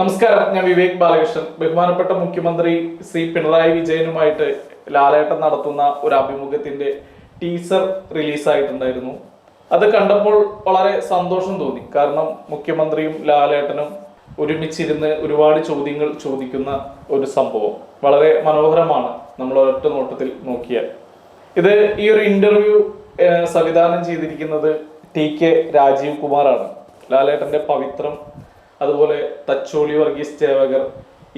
നമസ്കാരം, ഞാൻ വിവേക് ബാലകൃഷ്ണൻ. ബഹുമാനപ്പെട്ട മുഖ്യമന്ത്രി ശ്രീ പിണറായി വിജയനുമായിട്ട് ലാലേട്ടൻ നടത്തുന്ന ഒരു അഭിമുഖത്തിന്റെ ടീസർ റിലീസായിട്ടുണ്ടായിരുന്നു. അത് കണ്ടപ്പോൾ വളരെ സന്തോഷം തോന്നി. കാരണം മുഖ്യമന്ത്രിയും ലാലേട്ടനും ഒരുമിച്ചിരുന്ന് ഒരുപാട് ചോദ്യങ്ങൾ ചോദിക്കുന്ന ഒരു സംഭവം വളരെ മനോഹരമാണ് നമ്മൾ ഒരൊറ്റ നോട്ടത്തിൽ നോക്കിയാൽ. ഈ ഒരു ഇന്റർവ്യൂ സംവിധാനം ചെയ്തിരിക്കുന്നത് TK രാജീവ് കുമാറാണ്. ലാലേട്ടന്റെ പവിത്രം, അതുപോലെ തച്ചോളി വർഗീസ് ചേവകർ,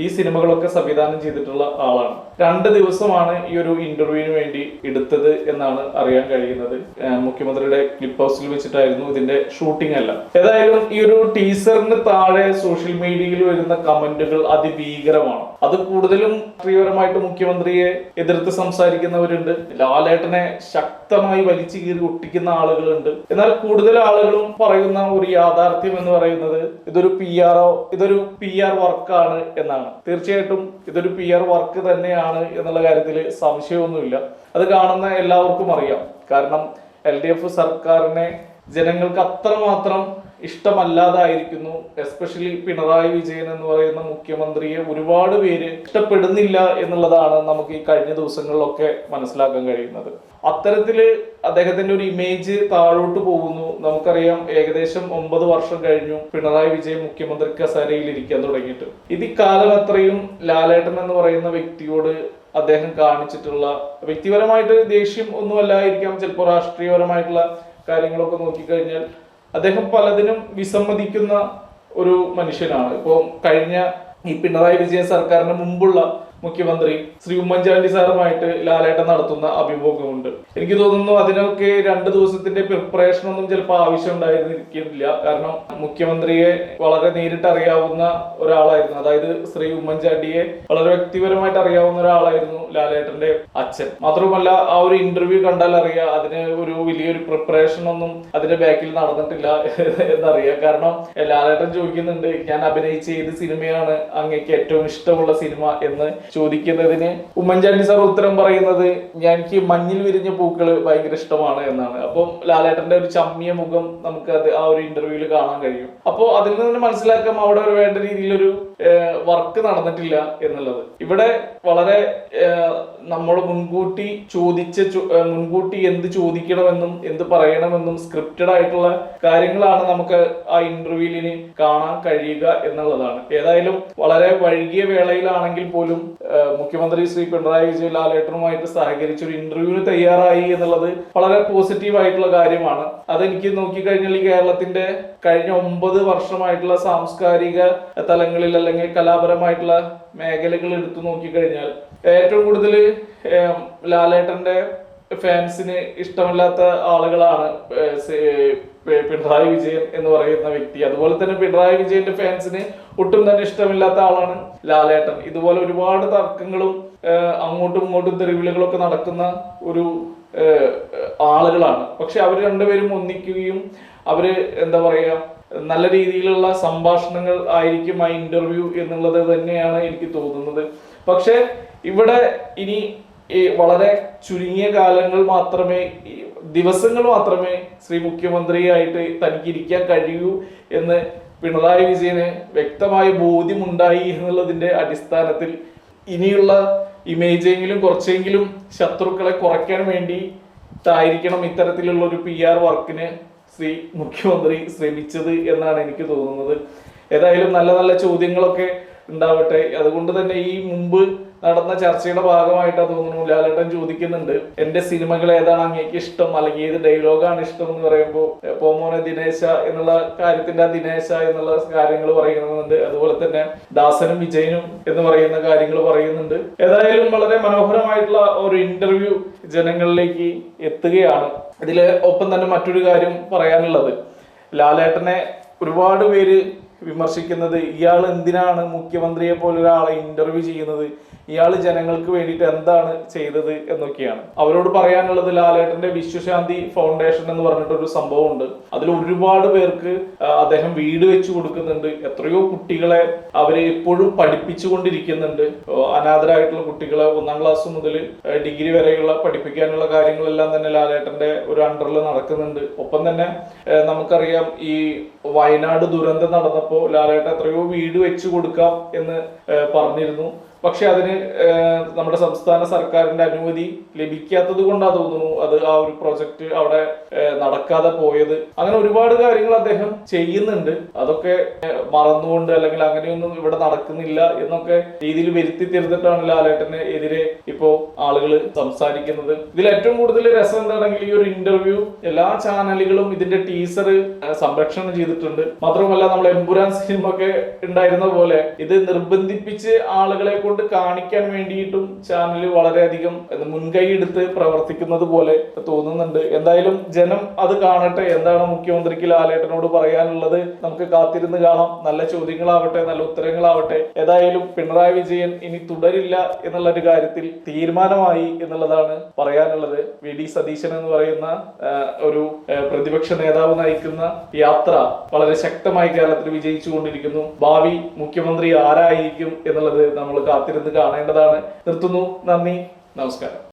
ഈ സിനിമകളൊക്കെ സംവിധാനം ചെയ്തിട്ടുള്ള ആളാണ്. 2 ദിവസമാണ് ഈ ഒരു ഇന്റർവ്യൂവിന് വേണ്ടി എടുത്തത് എന്നാണ് അറിയാൻ കഴിയുന്നത്. മുഖ്യമന്ത്രിയുടെ ക്ലിപ്പ് ഹൗസിൽ വെച്ചിട്ടായിരുന്നു ഇതിന്റെ ഷൂട്ടിംഗ് എല്ലാം. ഏതായാലും ഈ ഒരു ടീസറിന് താഴെ സോഷ്യൽ മീഡിയയിൽ വരുന്ന കമന്റുകൾ അതിഭീകരമാണ്. അത് കൂടുതലും രാഷ്ട്രീയപരമായിട്ട് മുഖ്യമന്ത്രിയെ എതിർത്ത് സംസാരിക്കുന്നവരുണ്ട്, ലാലേട്ടനെ ശക്തമായി വലിച്ചു കീറി ഒട്ടിക്കുന്ന ആളുകളുണ്ട്. എന്നാൽ കൂടുതൽ ആളുകളും പറയുന്ന ഒരു യാഥാർത്ഥ്യം എന്ന് പറയുന്നത് ഇതൊരു PR വർക്കാണ് എന്നാണ്. തീർച്ചയായിട്ടും ഇതൊരു PR വർക്ക് തന്നെയാണ് എന്നുള്ള കാര്യത്തിൽ സംശയമൊന്നുമില്ല. അത് കാണുന്ന എല്ലാവർക്കും അറിയാം. കാരണം LDF സർക്കാരിനെ ജനങ്ങൾക്ക് അത്രമാത്രം ഇഷ്ടമല്ലാതായിരിക്കുന്നു. എസ്പെഷ്യലി പിണറായി വിജയൻ എന്ന് പറയുന്ന മുഖ്യമന്ത്രിയെ ഒരുപാട് പേര് ഇഷ്ടപ്പെടുന്നില്ല എന്നുള്ളതാണ് നമുക്ക് ഈ കഴിഞ്ഞ ദിവസങ്ങളിലൊക്കെ മനസ്സിലാക്കാൻ കഴിയുന്നത്. അത്തരത്തില് അദ്ദേഹത്തിന്റെ ഒരു ഇമേജ് താഴോട്ട് പോകുന്നു. നമുക്കറിയാം, ഏകദേശം 9 വർഷം കഴിഞ്ഞു പിണറായി വിജയൻ മുഖ്യമന്ത്രി കസേരയിൽ ഇരിക്കാൻ തുടങ്ങിയിട്ട്. ഇത് കാലം അത്രയും ലാലേട്ടൻ എന്ന് പറയുന്ന വ്യക്തിയോട് അദ്ദേഹം കാണിച്ചിട്ടുള്ള വ്യക്തിപരമായിട്ട് ദേഷ്യം ഒന്നുമല്ലായിരിക്കാം, ചിലപ്പോൾ രാഷ്ട്രീയപരമായിട്ടുള്ള കാര്യങ്ങളൊക്കെ നോക്കിക്കഴിഞ്ഞാൽ അദ്ദേഹം പലതിനും വിസമ്മതിക്കുന്ന ഒരു മനുഷ്യനാണ്. ഇപ്പോൾ കഴിഞ്ഞ ഈ പിണറായി വിജയൻ സർക്കാരിന് മുമ്പുള്ള മുഖ്യമന്ത്രി ശ്രീ ഉമ്മൻചാണ്ടി സാറുമായിട്ട് ലാലേട്ടൻ നടത്തുന്ന അഭിമുഖമുണ്ട്. എനിക്ക് തോന്നുന്നു അതിനൊക്കെ 2 ദിവസത്തിന്റെ പ്രിപ്പറേഷൻ ഒന്നും ചിലപ്പോൾ ആവശ്യം ഉണ്ടായിരുന്നിരിക്കില്ല. കാരണം മുഖ്യമന്ത്രിയെ വളരെ നേരിട്ട് അറിയാവുന്ന ഒരാളായിരുന്നു, അതായത് ശ്രീ ഉമ്മൻചാണ്ടിയെ വളരെ വ്യക്തിപരമായിട്ട് അറിയാവുന്ന ഒരാളായിരുന്നു ലാലേട്ടന്റെ അച്ഛൻ. മാത്രമല്ല, ആ ഒരു ഇന്റർവ്യൂ കണ്ടാൽ അറിയാം അതിന് ഒരു വലിയൊരു പ്രിപ്പറേഷൻ ഒന്നും അതിന്റെ ബാക്കിൽ നടന്നിട്ടില്ല എന്നറിയാം. കാരണം ലാലേട്ടൻ ചോദിക്കുന്നുണ്ട്, ഞാൻ അഭിനയിച്ച ഏത് സിനിമയാണ് അങ്ങേക്ക് ഏറ്റവും ഇഷ്ടമുള്ള സിനിമ എന്ന് ചോദിക്കുന്നതിന് ഉമ്മൻചാണ്ടി സാർ ഉത്തരം പറയുന്നത്, എനിക്ക് മഞ്ഞിൽ വിരിഞ്ഞ പൂക്കള് ഭയങ്കര ഇഷ്ടമാണ് എന്നാണ്. അപ്പം ലാലേട്ടന്റെ ഒരു ചമ്മിയ മുഖം നമുക്ക് ആ ഒരു ഇന്റർവ്യൂവിൽ കാണാൻ കഴിയും. അപ്പോൾ അതിൽ നിന്ന് മനസ്സിലാക്കാം അവിടെ ഒരു വേണ്ട രീതിയിലൊരു വർക്ക് നടന്നിട്ടില്ല എന്നുള്ളത്. ഇവിടെ വളരെ നമ്മൾ മുൻകൂട്ടി എന്ത് ചോദിക്കണമെന്നും എന്ത് പറയണമെന്നും സ്ക്രിപ്റ്റഡ് ആയിട്ടുള്ള കാര്യങ്ങളാണ് നമുക്ക് ആ ഇന്റർവ്യൂവിന് കാണാൻ കഴിയുക എന്നുള്ളതാണ്. ഏതായാലും വളരെ വൈകിയ വേളയിലാണെങ്കിൽ പോലും മുഖ്യമന്ത്രി ശ്രീ പിണറായി വിജയൻ ലാലേട്ടനുമായിട്ട് സഹകരിച്ച് ഒരു ഇന്റർവ്യൂവിന് തയ്യാറായി എന്നുള്ളത് വളരെ പോസിറ്റീവ് ആയിട്ടുള്ള കാര്യമാണ്. അതെനിക്ക് നോക്കിക്കഴിഞ്ഞാൽ ഈ കേരളത്തിന്റെ കഴിഞ്ഞ 9 വർഷമായിട്ടുള്ള സാംസ്കാരിക തലങ്ങളിൽ അല്ലെങ്കിൽ കലാപരമായിട്ടുള്ള മേഖലകൾ എടുത്തു നോക്കിക്കഴിഞ്ഞാൽ ഏറ്റവും കൂടുതൽ ലാലേട്ടന്റെ ഫാൻസിന് ഇഷ്ടമില്ലാത്ത ആളുകളാണ് പിണറായി വിജയൻ എന്ന് പറയുന്ന വ്യക്തി. അതുപോലെ തന്നെ പിണറായി വിജയന്റെ ഫാൻസിന് ഒട്ടും തന്നെ ഇഷ്ടമില്ലാത്ത ആളാണ് ലാലേട്ടൻ. ഇതുപോലെ ഒരുപാട് തർക്കങ്ങളും അങ്ങോട്ടും ഇങ്ങോട്ടും തെരുവിലുകളൊക്കെ നടക്കുന്ന ഒരു ആളുകളാണ്. പക്ഷെ അവർ രണ്ടുപേരും ഒന്നിക്കുകയും അവര് എന്താ പറയാ നല്ല രീതിയിലുള്ള സംഭാഷണങ്ങൾ ആയിരിക്കും ആ ഇന്റർവ്യൂ എന്നുള്ളത് തന്നെയാണ് എനിക്ക് തോന്നുന്നത്. പക്ഷെ ഇവിടെ ഇനി വളരെ ചുരുങ്ങിയ ദിവസങ്ങൾ മാത്രമേ ശ്രീ മുഖ്യമന്ത്രിയായിട്ട് തനിക്ക് ഇരിക്കാൻ കഴിയൂ എന്ന് പിണറായി വിജയന് വ്യക്തമായ ബോധ്യമുണ്ടായി എന്നുള്ളതിന്റെ അടിസ്ഥാനത്തിൽ ഇനിയുള്ള ഇമേജെങ്കിലും കുറച്ചെങ്കിലും ശത്രുക്കളെ കുറയ്ക്കാൻ വേണ്ടിയിട്ടായിരിക്കണം ഇത്തരത്തിലുള്ള ഒരു PR വർക്കിന് ശ്രീ മുഖ്യമന്ത്രി ശ്രമിച്ചത് എന്നാണ് എനിക്ക് തോന്നുന്നത്. ഏതായാലും നല്ല നല്ല ചോദ്യങ്ങളൊക്കെ ഉണ്ടാവട്ടെ. അതുകൊണ്ട് തന്നെ ഈ മുമ്പ് നടന്ന ചർച്ചയുടെ ഭാഗമായിട്ടാ തോന്നുന്നു ലാലേട്ടൻ ചോദിക്കുന്നുണ്ട്, എന്റെ സിനിമകൾ ഏതാണ് അങ്ങേക്ക് ഇഷ്ടം, അല്ലെങ്കിൽ ഏത് ഡയലോഗാണ് ഇഷ്ടം എന്ന് പറയുമ്പോൾ പോമോനെ ദിനേശ എന്നുള്ള കാര്യത്തിന്റെ ദിനേശ എന്നുള്ള കാര്യങ്ങൾ പറയുന്നുണ്ട്. അതുപോലെ തന്നെ ദാസനും വിജയനും എന്ന് പറയുന്ന കാര്യങ്ങൾ പറയുന്നുണ്ട്. ഏതായാലും വളരെ മനോഹരമായിട്ടുള്ള ഒരു ഇന്റർവ്യൂ ജനങ്ങളിലേക്ക് എത്തുകയാണ്. ഇതില് ഒപ്പം തന്നെ മറ്റൊരു കാര്യം പറയാനുള്ളത്, ലാലേട്ടനെ ഒരുപാട് പേര് വിമർശിക്കുന്നത്, ഇയാൾ എന്തിനാണ് മുഖ്യമന്ത്രിയെ പോലെ ഒരാളെ ഇന്റർവ്യൂ ചെയ്യുന്നത്, ഇയാൾ ജനങ്ങൾക്ക് വേണ്ടിയിട്ട് എന്താണ് ചെയ്തത് എന്നൊക്കെയാണ്. അവരോട് പറയാനുള്ളത് ലാലേട്ടന്റെ വിശ്വശാന്തി ഫൗണ്ടേഷൻ എന്ന് പറഞ്ഞിട്ടൊരു സംഭവം ഉണ്ട്. അതിൽ ഒരുപാട് പേർക്ക് അദ്ദേഹം വീട് വെച്ചു കൊടുക്കുന്നുണ്ട്. എത്രയോ കുട്ടികളെ അവര് ഇപ്പോഴും പഠിപ്പിച്ചുകൊണ്ടിരിക്കുന്നുണ്ട്. അനാഥരായിട്ടുള്ള കുട്ടികളെ 1ാം ക്ലാസ് മുതൽ ഡിഗ്രി വരെയുള്ള പഠിപ്പിക്കാനുള്ള കാര്യങ്ങളെല്ലാം തന്നെ ലാലേട്ടന്റെ ഒരു അണ്ടറിൽ നടക്കുന്നുണ്ട്. ഒപ്പം തന്നെ നമുക്കറിയാം, ഈ വയനാട് ദുരന്തം നടന്നപ്പോൾ ലാലേട്ടൻ എത്രയോ വീട് വെച്ചു കൊടുക്കാം എന്ന് പറഞ്ഞിരുന്നു. പക്ഷെ അതിന് നമ്മുടെ സംസ്ഥാന സർക്കാരിന്റെ അനുമതി ലഭിക്കാത്തത് കൊണ്ടാ തോന്നുന്നു അത് ആ ഒരു പ്രൊജക്ട് അവിടെ നടക്കാതെ പോയത്. അങ്ങനെ ഒരുപാട് കാര്യങ്ങൾ അദ്ദേഹം ചെയ്യുന്നുണ്ട്. അതൊക്കെ മറന്നുകൊണ്ട് അല്ലെങ്കിൽ അങ്ങനെയൊന്നും ഇവിടെ നടക്കുന്നില്ല എന്നൊക്കെ രീതിയിൽ വരുത്തി തീർത്തിട്ടാണ് ലാലേട്ടന് എതിരെ ഇപ്പോ ആളുകൾ സംസാരിക്കുന്നത്. ഇതിൽ ഏറ്റവും കൂടുതൽ രസം എന്താണെങ്കിൽ, ഈ ഒരു ഇന്റർവ്യൂ എല്ലാ ചാനലുകളും ഇതിന്റെ ടീസർ സംരക്ഷണം ചെയ്തിട്ടുണ്ട്. മാത്രമല്ല, നമ്മൾ എമ്പുരാൻ സിനിമ ഒക്കെ ഉണ്ടായിരുന്ന പോലെ ഇത് നിർബന്ധിപ്പിച്ച് ആളുകളെ കൊണ്ട് കാണിക്കാൻ വേണ്ടിയിട്ടും ചാനൽ വളരെയധികം മുൻകൈ എടുത്ത് പ്രവർത്തിക്കുന്നത് പോലെ തോന്നുന്നുണ്ട്. എന്തായാലും ജനം അത് കാണട്ടെ. എന്താണ് മുഖ്യമന്ത്രിക്ക് ലാലേട്ടനോട് പറയാനുള്ളത് നമുക്ക് കാത്തിരുന്ന് കാണാം. നല്ല ചോദ്യങ്ങളാവട്ടെ, നല്ല ഉത്തരങ്ങളാവട്ടെ. ഏതായാലും പിണറായി വിജയൻ ഇനി തുടരില്ല എന്നുള്ള ഒരു കാര്യത്തിൽ തീരുമാനമായി എന്നുള്ളതാണ് പറയാനുള്ളത്. വി ഡി സതീശൻ എന്ന് പറയുന്ന ഒരു പ്രതിപക്ഷ നേതാവ് നയിക്കുന്ന യാത്ര വളരെ ശക്തമായി കേരളത്തിൽ വിജയിച്ചു കൊണ്ടിരിക്കുന്നു. ഭാവി മുഖ്യമന്ത്രി ആരായിരിക്കും എന്നുള്ളത് നമ്മൾ കാത്തിരുന്ന് കാണേണ്ടതാണ്. നിർത്തുന്നു. നന്ദി, നമസ്കാരം.